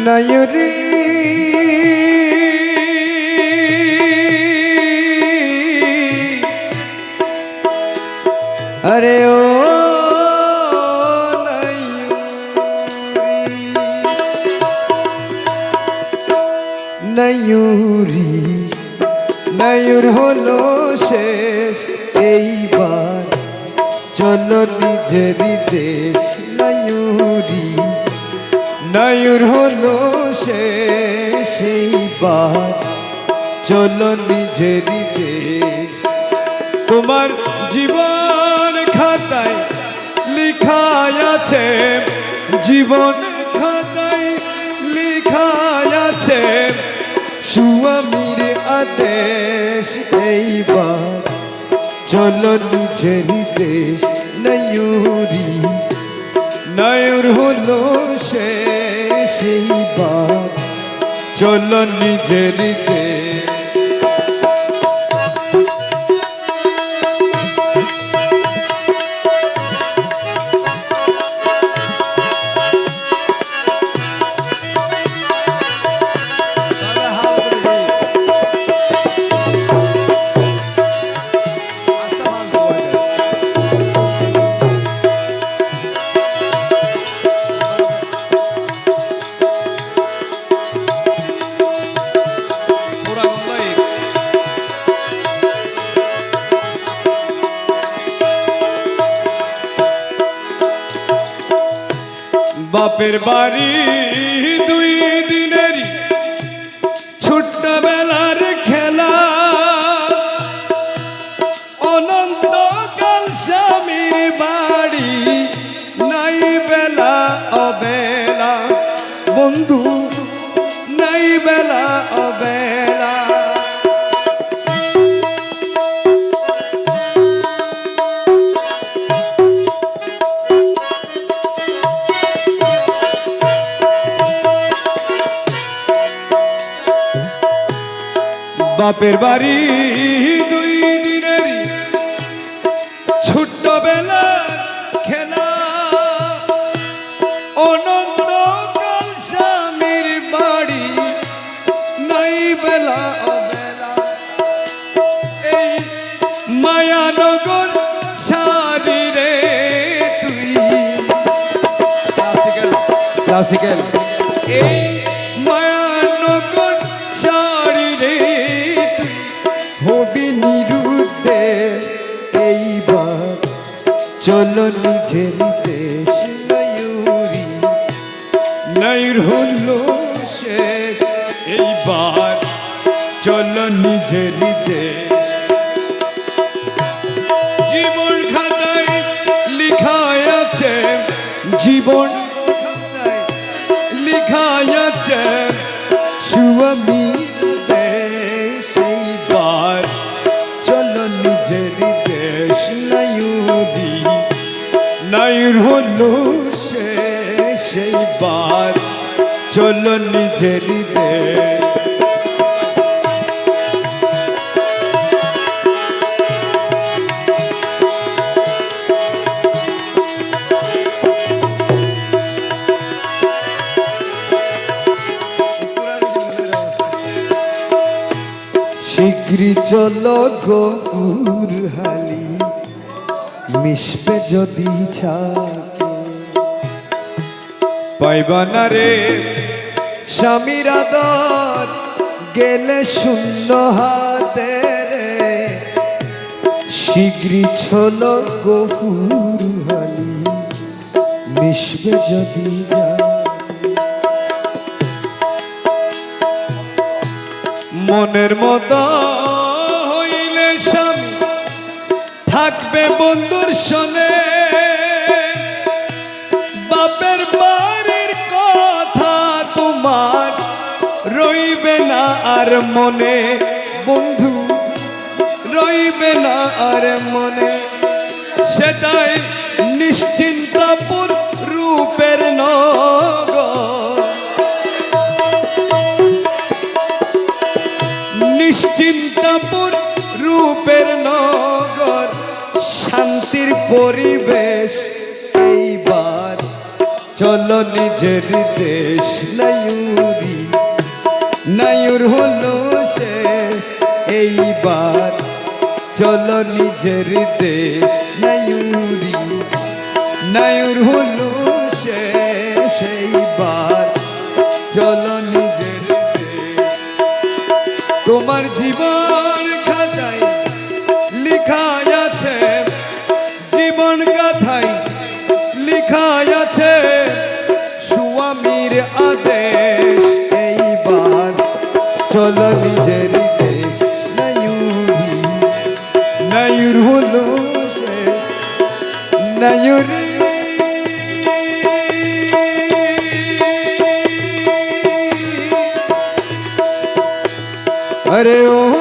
নয়ুরি अरे ओ নয়ুরি নয়ুর হলো শেষ এইবার চলো নিজেরই দেশ নয়ুরি নয়ুর হলো শেষ এইবার চলো নিজেরই দেশ তোমার জীবন খাতায় লিখা আছে জীবন খাতায় লিখা আছে স্বামীর আদেশ এইবার চলো নিজের দেশ নয়ুরি নয়ুর হলো শেষ এইবার চলো নিজের দেশ বাপের বাড়ি দুই দিনের ছোট্টবেলার খেলা অনন্তকাল স্বামীর বাড়ি নাই বেলা অবেলা বন্ধু নাই বেলা অবেলা বাপের বাড়ি দুই দিনের ছোট্টবেলা খেলা অনন্তকাল স্বামীর বাড়ি নাই বেলা অবেলা এই মায়ানগর ছাড়ি রে তুই ক্লাসিক্যাল এই মায়ানগর ছাড়ি রে হবি নিরুদ্ধে এইবার চলো নিজের দেশ নয়ুরি নয়ুর হলো শেষ এইবার চলো নিজের দেশ জীবন খাতায় লিখা আছে জীবন খাতায় লিখা আছে স্বামী নয়ুর হলো শেষ এইবার চলো নিজের দেশ শীঘ্রই চলো গফুর হালি মিশবে যদি ছাকে পাইবা না রে স্বামীর আদর গেলে শূন্য হাতে রে শীঘ্রই চলো গফুর হালি মিশবে যদি মনের মতো হইলে স্বামী থাকবে বন্ধুর শোনে বাপের বাড়ির কথা তোমার রইবে না আর মনে বন্ধু রইবে না আর মনে সেটাই নিশ্চিন্তপুর রূপের নগর নিশ্চিন্তপুর রূপের নগর শান্তির পরিবেশ এইবার চলো নিজের দেশ নয়ুরি নায়ুর হলো সে এইবার চলো নিজের দেশ নায়ুরি নায়ুর হলো সে সেইবার চলো নিজের দেশ তোমার জীবন খাতায় লিখা আছে জীবন গাথায় লিখা আছে স্বামীর আদেশ এইবার চলো নিজের দেশ নায়ুরি নায়ুর হলো সে নায়ুরি अरे ओ